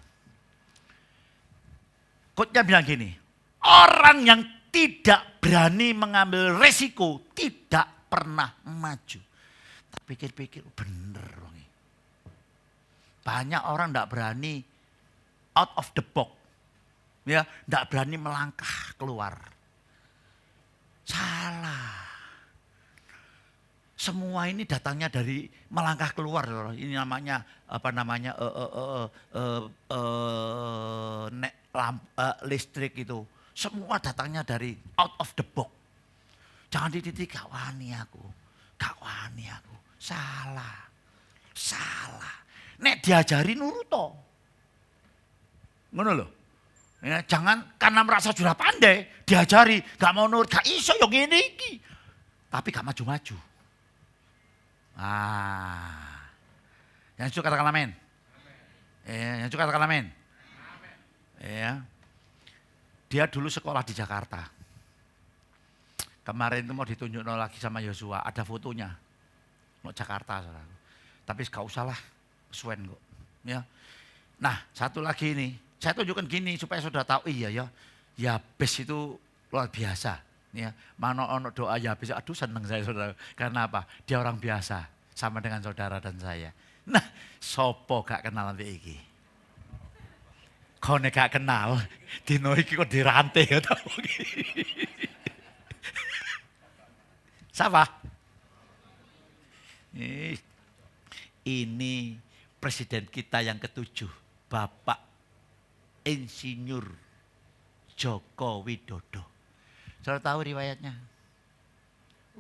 Quote-nya bilang gini, orang yang tidak berani mengambil resiko tidak pernah maju. Tak pikir-pikir bener. Banyak orang tidak berani out of the box. Ya, tidak berani melangkah keluar. Salah. Semua ini datangnya dari melangkah keluar. Ini namanya apa namanya listrik itu. Semua datangnya dari out of the box. Jangan dititik gak wani aku. Salah. Nek diajari nurut toh. Ngono lho. Ya, jangan karena merasa sudah pandai diajari gak mau nurut, gak iso yo ngene iki. Tapi gak maju-maju. Yang suka katakan amin. Yang suka katakan amin. Ya. Dia dulu sekolah di Jakarta. Kemarin itu mau ditunjuk lagi sama Yosua, ada fotonya. Mau Jakarta saudara. Tapi gak usah lah. Suen kok. Ya. Nah, satu lagi ini, Saya tunjukkan gini supaya saudara tahu, iya ya, Yabes itu luar biasa. Ya, mana ono doa Yabes, aduh seneng saya saudara. Karena apa? Dia orang biasa, sama dengan saudara dan saya. Nah, sopo gak kenal nanti iki? Kau gak kenal, dino iki kok dirantai ya tau. Siapa? Ini presiden kita yang ke-7, Bapak Insinyur Joko Widodo. Saudara tahu riwayatnya?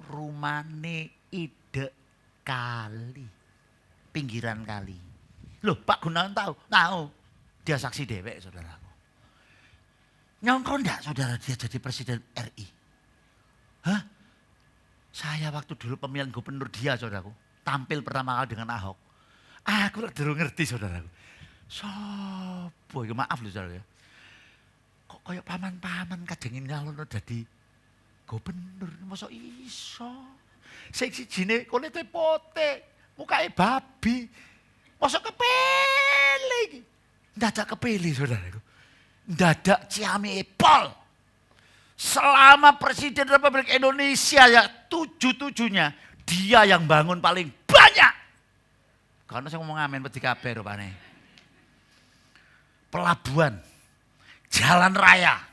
Rumane ide kali, pinggiran kali. Loh, Pak Gunawan tahu? Tahu. Dia saksi dewek, saudaraku. Nyongko enggak saudara dia jadi presiden RI? Hah? Saya waktu dulu pemilihan gubernur dia, saudaraku, tampil pertama kali dengan Ahok. Aku dulu ngerti, saudaraku. Sopo, maaf loh saudara ya. Kok kayak paman-paman kadangin nyalon jadi gubernur, masa iso? Sing sijine kulite pote, mukanya babi. Masa kepele iki? Ndadak kepele saudaraku. Ndadak ciami epol. Selama Presiden Republik Indonesia ya 7-7-nya dia yang bangun paling banyak. Karena saya ngomong amin peti kabeh rupane. Pelabuhan, jalan raya,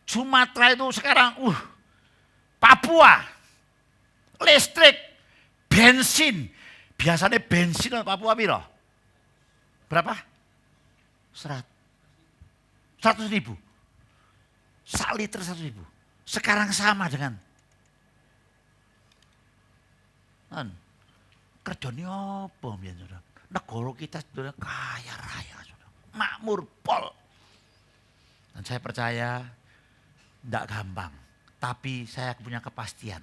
Sumatera itu sekarang, Papua, listrik, bensin. Biasanya bensin di Papua piro? Berapa? 100 ribu. 1 liter 100 ribu. Sekarang sama dengan kerjanya apa mbiyen saudara? Negara kita sudah kaya raya, saudara. Makmur pol. Dan saya percaya tidak gampang. Tapi saya punya kepastian.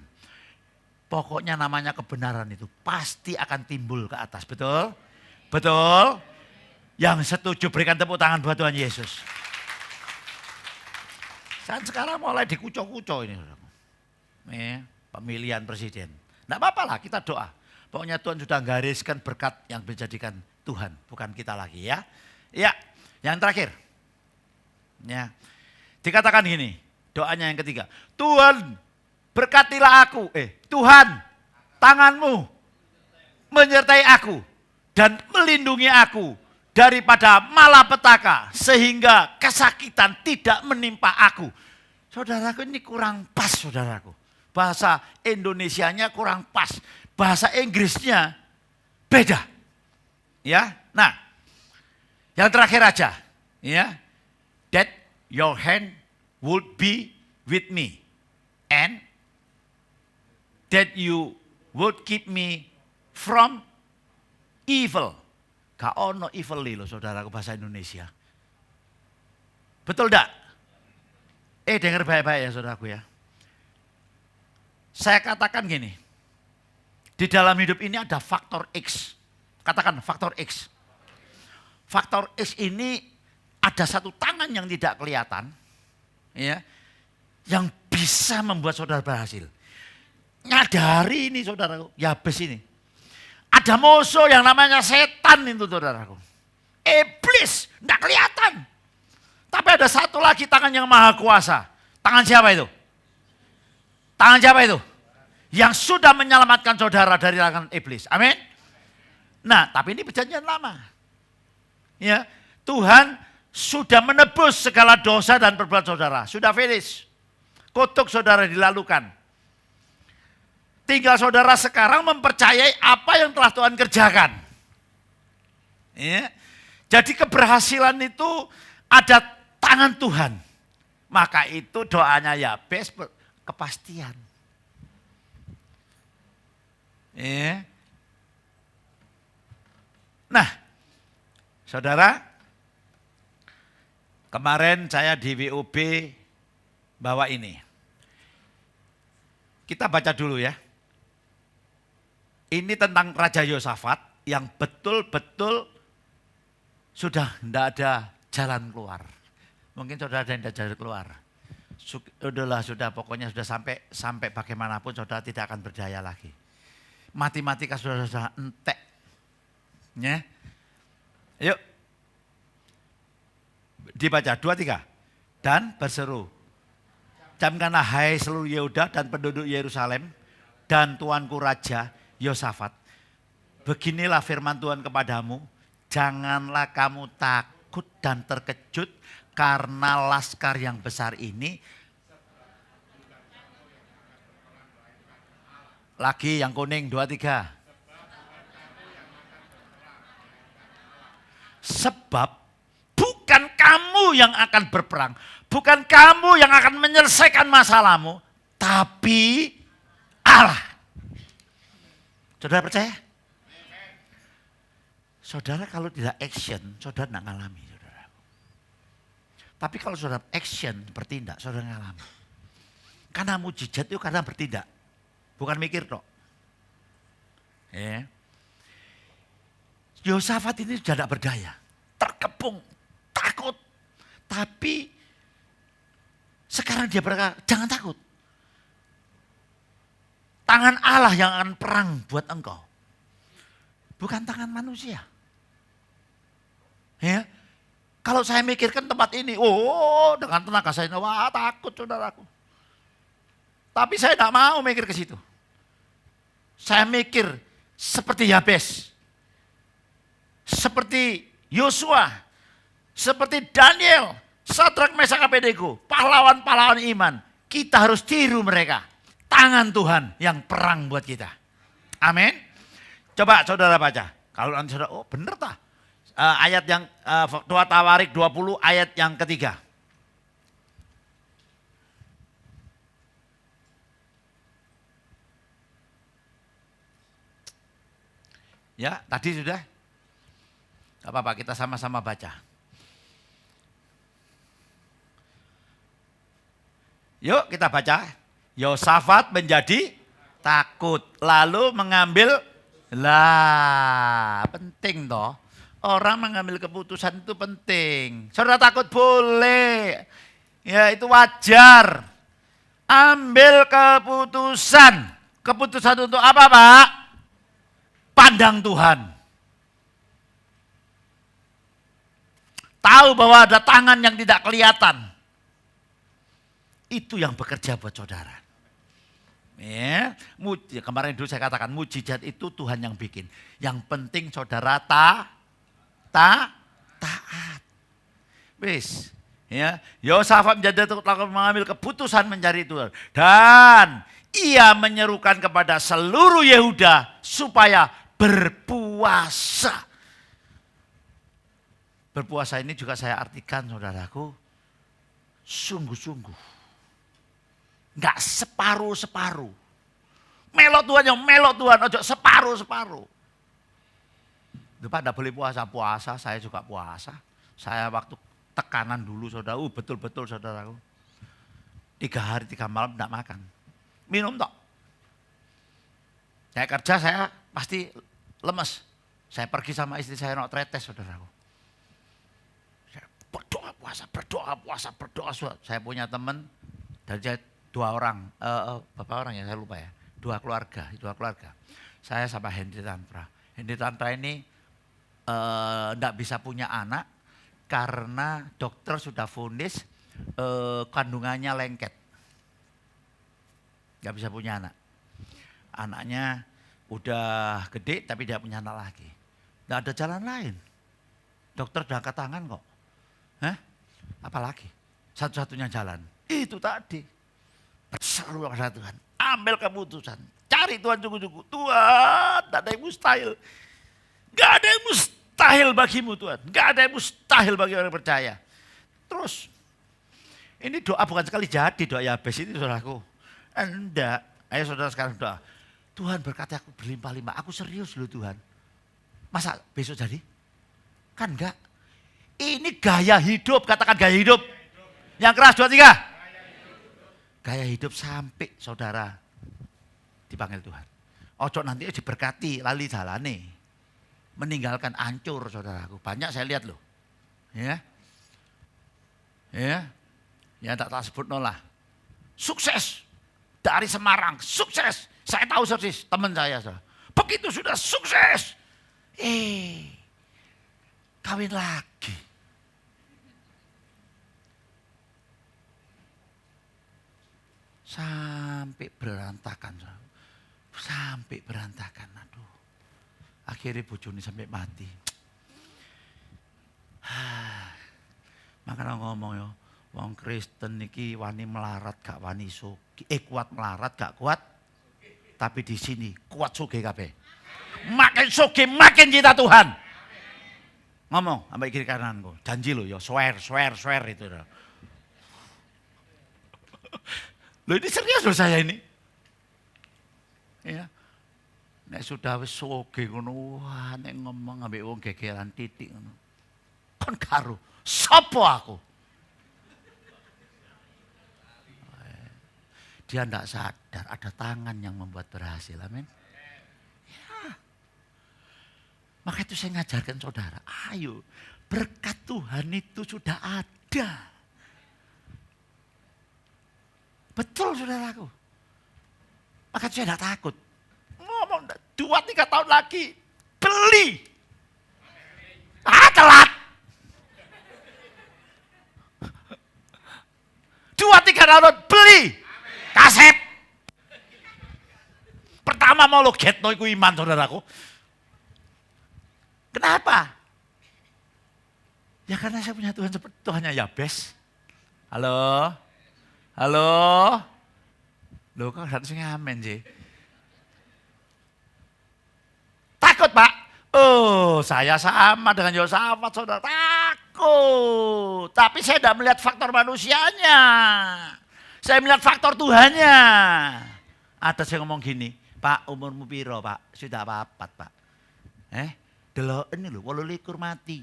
Pokoknya namanya kebenaran itu pasti akan timbul ke atas. Betul? Betul? Yang setuju berikan tepuk tangan buat Tuhan Yesus. Dan sekarang mulai dikucok-kucok ini. Pemilihan presiden. Tidak apa-apa lah kita doa. Pokoknya Tuhan sudah gariskan berkat yang menjadikan Tuhan. Bukan kita lagi ya. Ya, yang terakhir. Ya, dikatakan gini, doanya yang ketiga. Tuhan berkatilah aku. Tuhan tanganmu menyertai aku dan melindungi aku daripada malapetaka sehingga kesakitan tidak menimpa aku. Saudaraku ini kurang pas saudaraku. Bahasa Indonesianya kurang pas. Bahasa Inggrisnya beda. Ya. Nah, yang terakhir aja, ya. That your hand would be with me and that you would keep me from evil. Gak ono evil loh saudaraku bahasa Indonesia. Betul enggak? Dengar baik-baik ya saudaraku ya. Saya katakan gini. Di dalam hidup ini ada faktor X. Katakan faktor X. Faktor X ini ada satu tangan yang tidak kelihatan. Ya, yang bisa membuat saudara berhasil. Nyadari ini saudaraku, Yabes ini. Ada musuh yang namanya setan itu saudaraku. Iblis, tidak kelihatan. Tapi ada satu lagi tangan yang maha kuasa. Tangan siapa itu? Tangan siapa itu? Yang sudah menyelamatkan saudara dari tangan iblis. Amin. Nah, tapi ini perjanjian lama. Ya, Tuhan sudah menebus segala dosa dan perbuatan saudara. Sudah finish. Kutuk saudara dilalukan. Tinggal saudara sekarang mempercayai apa yang telah Tuhan kerjakan. Ya. Jadi keberhasilan itu ada tangan Tuhan. Maka itu doanya Yabes kepastian. Ya. Nah, saudara, kemarin saya di WUB bawa ini. Kita baca dulu ya. Ini tentang Raja Yosafat yang betul-betul sudah tidak ada jalan keluar. Mungkin saudara ada yang tidak jalan keluar. Udahlah, sudah pokoknya sudah sampai bagaimanapun saudara tidak akan berdaya lagi. Matematika sudah entek. Ya. Yuk. Dibaca 2-3. Dan berseru, camkanlah hai seluruh Yehuda dan penduduk Yerusalem dan tuanku Raja Yosafat. Beginilah firman Tuhan kepadamu, janganlah kamu takut dan terkejut karena laskar yang besar ini. Lagi yang kuning 2-3. Sebab bukan kamu yang akan berperang, bukan kamu yang akan menyelesaikan masalahmu, tapi Allah. Saudara percaya? Saudara kalau tidak action, saudara tidak ngalami. Saudara. Tapi kalau saudara action, bertindak, saudara ngalami. Karena mujizat itu karena bertindak, bukan mikir kok. Ya. Yosafat ini sudah tidak berdaya, terkepung, takut. Tapi sekarang dia berkata, jangan takut. Tangan Allah yang akan perang buat engkau. Bukan tangan manusia. Ya. Kalau saya mikirkan tempat ini, dengan tenaga saya, wah takut saudaraku. Tapi saya tidak mau mikir ke situ. Saya mikir seperti Yabes. Seperti Yosua, seperti Daniel, Sadrak, Mesak, Abednego, pahlawan-pahlawan iman. Kita harus tiru mereka. Tangan Tuhan yang perang buat kita. Amin. Coba saudara baca. Kalau nanti saudara, benar tak? Ayat yang 2 Tawarik 20 ayat yang ketiga. Ya, tadi sudah. Gak apa-apa, kita sama-sama baca. Yuk kita baca. Yosafat menjadi takut. Lalu mengambil, penting toh. Orang mengambil keputusan itu penting. Saudara takut boleh. Ya itu wajar. Ambil keputusan. Keputusan untuk apa Pak? Pandang Tuhan. Tahu bahwa ada tangan yang tidak kelihatan. Itu yang bekerja buat saudara. Ya, kemarin dulu saya katakan mujizat itu Tuhan yang bikin. Yang penting saudara taat. Wis, ya. Yosafat menjadi mengambil keputusan mencari Tuhan. Dan ia menyerukan kepada seluruh Yehuda supaya berpuasa. Berpuasa ini juga saya artikan saudaraku, sungguh-sungguh. Enggak separuh-separuh. Melok Tuhan yang melok Tuhan, ojo separuh-separuh. Pak enggak boleh puasa, saya juga puasa. Saya waktu tekanan dulu saudara, betul-betul saudaraku. 3 hari 3 malam enggak makan. Minum tok. Saya kerja saya pasti lemes. Saya pergi sama istri saya nok tretes saudaraku. Berdoa. Saya punya teman dari 2 orang, berapa orang ya saya lupa ya, 2 keluarga. Saya sama Hendy Tantra. Hendy Tantra ini enggak bisa punya anak karena dokter sudah vonis kandungannya lengket. Enggak bisa punya anak. Anaknya udah gede tapi tidak punya anak lagi. Enggak ada jalan lain. Dokter udah angkat tangan kok. Apalagi satu-satunya jalan itu tadi berseru kepada Tuhan, ambil keputusan, cari Tuhan sungguh-sungguh. Tuhan, tidak ada yang mustahil, nggak ada yang mustahil bagimu Tuhan, nggak ada yang mustahil bagi orang percaya. Terus ini doa bukan sekali jadi doa Yabes ini saudaraku, enggak. Ayo saudara sekarang doa, Tuhan berkati aku berlimpah-limpah, aku serius loh Tuhan. Masa besok jadi? Kan enggak. Ini gaya hidup, katakan gaya hidup. Yang keras 2, 3. Gaya hidup sampai saudara dipanggil Tuhan. Ojo nanti diberkati lali jalane. Meninggalkan hancur saudaraku. Banyak saya lihat loh. Ya. Ya tak sebut nolah. Sukses dari Semarang, sukses. Saya tahu sukses teman saya. Begitu sudah sukses. Kawin lagi. Sampai berantakan. Sampai berantakan. Aduh. Akhirnya bojone sampai mati. Makanya ngomong ya, wong Kristen niki wani melarat gak wani sugih. Kuat melarat gak kuat. Tapi di sini kuat sugih kabeh. Makin sugih makin cinta Tuhan. Ngomong sampai kiri kananku, janji lo ya, swear itu. Loh ini serius loh saya ini. Ya. Nek sudah wis sugih ngono, wah nek ngomong ambek wong gegeran titik ngono. Kon karo sapa aku? Dia tidak sadar ada tangan yang membuat berhasil. Amin. Ya. Maka itu saya ngajarkan saudara, ayo berkat Tuhan itu sudah ada. Betul saudaraku. Maka saya tidak takut. Ngomong 2-3 tahun lagi beli. Telat. 2-3 tahun beli. Kaset. Pertama mau lo getno iku iman saudaraku. Kenapa? Ya karena saya punya Tuhan seperti Tuhannya Yabes. Halo? Loh kok harus ngamen sih? Takut Pak? Oh saya sama dengan Yosafat saudara. Takut. Tapi saya tidak melihat faktor manusianya. Saya melihat faktor Tuhannya. Ada saya ngomong gini, Pak umurmu piro Pak? Sudah papat Pak. Delok ini lho, 28 mati.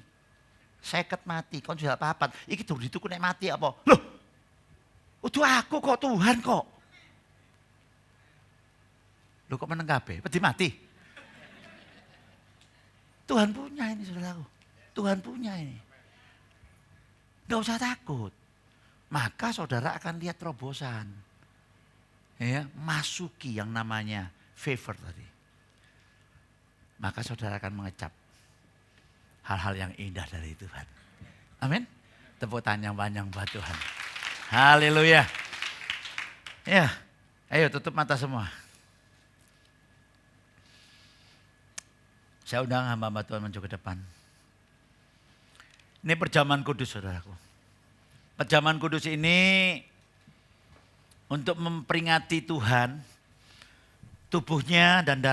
50 mati, kon sudah papat. Iki durung dituku nek mati apa? Loh, udah aku kok Tuhan kok. Loh kok meneng kabeh? Wedi mati. Tuhan punya ini saudaraku. Tuhan punya ini. Enggak usah takut. Maka saudara akan lihat terobosan. Ya, masuki yang namanya favor tadi. Maka saudara akan mengecap hal-hal yang indah dari Tuhan. Amin. Tepuk tangan yang panjang buat Tuhan. Haleluya. Ya, ayo tutup mata semua. Saya undang hamba-hamba Tuhan maju ke depan. Ini perjamuan kudus saudaraku. Perjamuan kudus ini untuk memperingati Tuhan, tubuhnya dan darahnya.